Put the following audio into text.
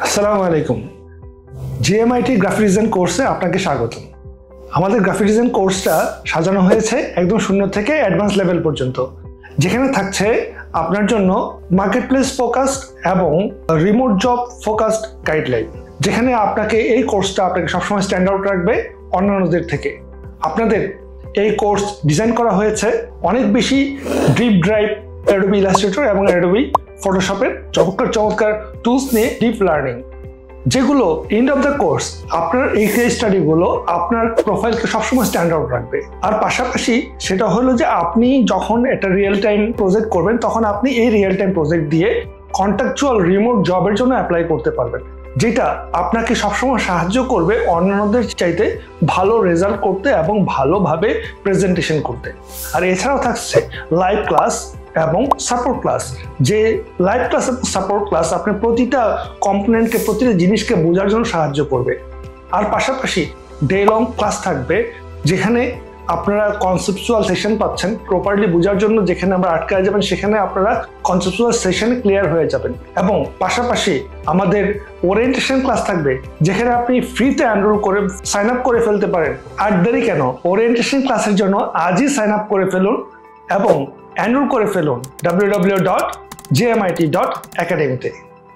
আসসালামু আলাইকুম। GMIT graphic design কোর্সে আপনাকে স্বাগত। আমাদের গ্রাফিক ডিজাইন কোর্সটা সাজানো হয়েছে একদম শূন্য থেকে অ্যাডভান্স লেভেল পর্যন্ত, যেখানে থাকছে আপনার জন্য মার্কেটপ্লেস ফোকাসড এবং রিমোট জব ফোকাসড গাইডলাইন, যেখানে আপনাকে এই কোর্সটা আপনাকে সবসময় স্ট্যান্ড আউট রাখবে অন্যান্যদের থেকে। আপনাদের এই কোর্স ডিজাইন করা হয়েছে অনেক বেশি ডিপ ড্রাইভ অ্যাডোবি ইলাস্ট্রেটর এবং অ্যাডোবি ফটোশপের চমৎকার টুলস নিয়ে ডিপ লার্নিং, যেগুলো এন্ড অফ দ্য কোর্স আপনার এই কেস স্টাডিগুলো আপনার প্রোফাইলকে সবসময় স্ট্যান্ড আউট রাখবে। আর পাশাপাশি সেটা হলো যে আপনি যখন একটা রিয়েল টাইম প্রজেক্ট করবেন, তখন আপনি এই রিয়েল টাইম প্রজেক্ট দিয়ে কন্ট্রাকচুয়াল রিমোট জবের জন্য অ্যাপ্লাই করতে পারবেন, যেটা আপনাকে সবসময় সাহায্য করবে অন্যান্যদের চাইতে ভালো রেজাল্ট করতে এবং ভালোভাবে প্রেজেন্টেশন করতে। আর এছাড়াও থাকছে লাইভ ক্লাস এবং সাপোর্ট ক্লাস, যে লাইভ ক্লাস এবং সাপোর্ট ক্লাস আপনার প্রতিটা কম্পোনেন্টকে, প্রতিটা জিনিসকে বোঝার জন্য সাহায্য করবে। আর পাশাপাশি ডে লং ক্লাস থাকবে, যেখানে আপনারা কনসেপচুয়াল সেশন পাচ্ছেন প্রপারলি বোঝার জন্য। যেখানে আমরা আটকে যাবেন, সেখানে আপনারা কনসেপচুয়াল সেশনে ক্লিয়ার হয়ে যাবেন। এবং পাশাপাশি আমাদের ওরিয়েন্টেশন ক্লাস থাকবে, যেখানে আপনি ফ্রিতে এনরোল করে সাইন আপ করে ফেলতে পারেন। আর দেরি কেন, ওরিয়েন্টেশন ক্লাসের জন্য আজই সাইন আপ করে ফেলুন এবং এনরোল করে ফেলুন www.jmit.academy তে।